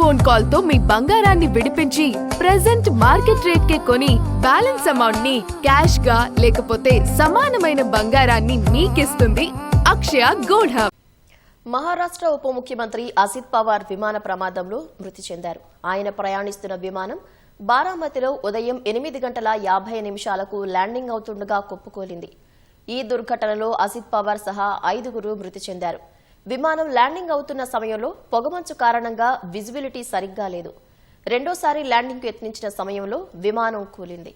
Phone call తో మీ బంగారాన్ని విడిపించి ప్రెజెంట్ మార్కెట్ రేట్ కే కొని బ్యాలెన్స్ అమౌంట్ ని క్యాష్ గా లేకపోతే సమానమైన బంగారాన్ని మీకిస్తుంది అక్షయ గోల్డ్ హబ్. మహారాష్ట్ర ఉప ముఖ్యమంత్రి అజిత్ పవార్ విమాన ప్రమాదంలో మృతి చెందారు. ఆయన ప్రయాణిస్తున్న విమానం బారామతిలో ఉదయం 8:50 ల్యాండింగ్ అవుతుండగా కుప్పకూలింది. ఈ దుర్ఘటనలో అజిత్ పవార్ సహా 5గురు మృతి చెందారు. విమానం ల్యాండింగ్ అవుతున్న సమయంలో పొగమంచు కారణంగా విజిబిలిటీ సరిగ్గా లేదు. రెండోసారి ల్యాండింగ్కు యత్నించిన సమయంలో విమానం కూలింది.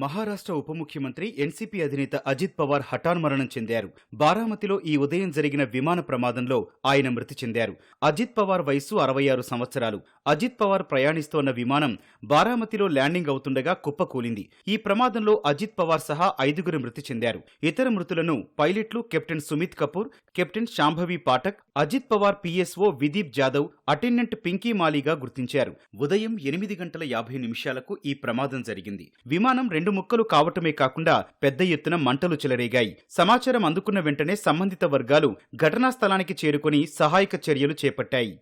మహారాష్ట్ర ఉప ముఖ్యమంత్రి ఎన్సీపీ అధినేత అజిత్ పవార్ హఠాన్మరణం చెందారు. బారామతిలో ఈ ఉదయం జరిగిన విమాన ప్రమాదంలో ఆయన మృతి చెందారు. అజిత్ పవార్ వయస్సు 66 సంవత్సరాలు. అజిత్ పవార్ ప్రయాణిస్తోన్న విమానం బారామతిలో ల్యాండింగ్ అవుతుండగా కుప్పకూలింది. ఈ ప్రమాదంలో అజిత్ పవార్ సహా 5గురు మృతి చెందారు. ఇతర మృతులను పైలట్లు captain Sumit Kapoor, captain Shambhavi Pathak, Ajit Pawar PSO Vidip Jadhav, attendant Pinky మాలీగా గుర్తించారు. ఉదయం 8:50 ఈ ప్రమాదం జరిగింది. విమానం 2 ముక్కలు కావటమే కాకుండా పెద్ద ఎత్తున మంటలు చెలరేగాయి. సమాచారం అందుకున్న వెంటనే సంబంధిత వర్గాలు ఘటనా స్థలానికి చేరుకుని సహాయక చర్యలు చేపట్టాయి.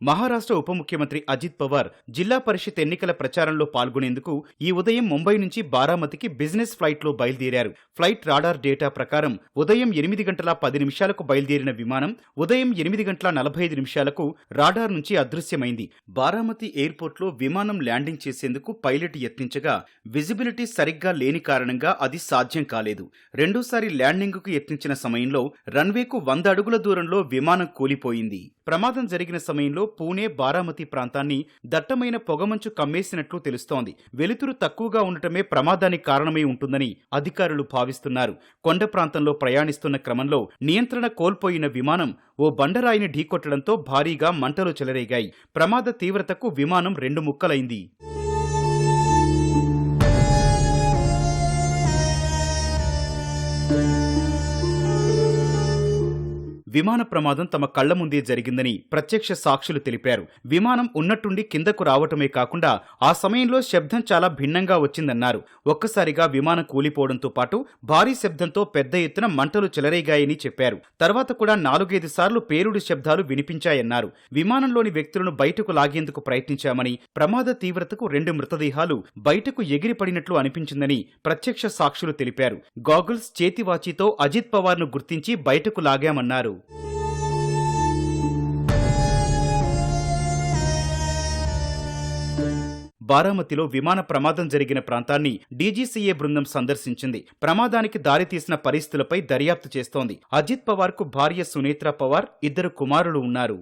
మహారాష్ట్ర ఉప ముఖ్యమంత్రి అజిత్ పవార్ జిల్లా పరిషత్ ఎన్నికల ప్రచారంలో పాల్గొనేందుకు ఈ ఉదయం ముంబై నుంచి బారామతికి బిజినెస్ ఫ్లైట్లో బయలుదేరారు. ఫ్లైట్ రాడార్ డేటా ప్రకారం ఉదయం 8:10 బయలుదేరిన విమానం ఉదయం 8:45 రాడార్ నుంచి అదృశ్యమైంది. బారామతి ఎయిర్పోర్ట్లో విమానం ల్యాండింగ్ చేసేందుకు పైలట్ యత్నించగా విజిబిలిటీ సరిగ్గా లేని కారణంగా అది సాధ్యం కాలేదు. రెండోసారి ల్యాండింగ్కు యత్నించిన సమయంలో రన్వేకు 100 అడుగుల దూరంలో విమానం కూలిపోయింది. ప్రమాదం జరిగిన సమయంలో పూణే, బారామతి ప్రాంతాన్ని దట్టమైన పొగమంచు కమ్మేసినట్లు తెలుస్తోంది. వెలుతురు తక్కువగా ఉండటమే ప్రమాదానికి కారణమై ఉంటుందని అధికారులు భావిస్తున్నారు. కొండ ప్రాంతంలో ప్రయాణిస్తున్న క్రమంలో నియంత్రణ కోల్పోయిన విమానం ఓ బండరాయిని ఢీకొట్టడంతో భారీగా మంటలు చెలరేగాయి. ప్రమాద తీవ్రతకు విమానం 2 ముక్కలైంది. విమాన ప్రమాదం తమ కళ్ల ముందే జరిగిందని ప్రత్యక్ష సాక్షులు తెలిపారు. విమానం ఉన్నట్టుండి కిందకు రావటమే కాకుండా ఆ సమయంలో శబ్దం చాలా భిన్నంగా వచ్చిందన్నారు. ఒక్కసారిగా విమానం కూలిపోవడంతో పాటు భారీ శబ్దంతో పెద్ద ఎత్తున మంటలు చెలరేగాయని చెప్పారు. తర్వాత కూడా 4-5 సార్లు పేలుడు శబ్దాలు వినిపించాయన్నారు. విమానంలోని వ్యక్తులను బయటకు లాగేందుకు ప్రయత్నించామని, ప్రమాద తీవ్రతకు 2 మృతదేహాలు బయటకు ఎగిరిపడినట్లు అనిపించిందని ప్రత్యక్ష సాక్షులు తెలిపారు. గాగుల్స్, చేతివాచీతో అజిత్ పవార్ను గుర్తించి బయటకు లాగామన్నారు. బారామతిలో విమాన ప్రమాదం జరిగిన ప్రాంతాన్ని డీజీసీఏ బృందం సందర్శించింది. ప్రమాదానికి దారితీసిన పరిస్థితులపై దర్యాప్తు చేస్తోంది. అజిత్ పవార్కు భార్య సునేత్రా పవార్, 2 కుమారులు ఉన్నారు.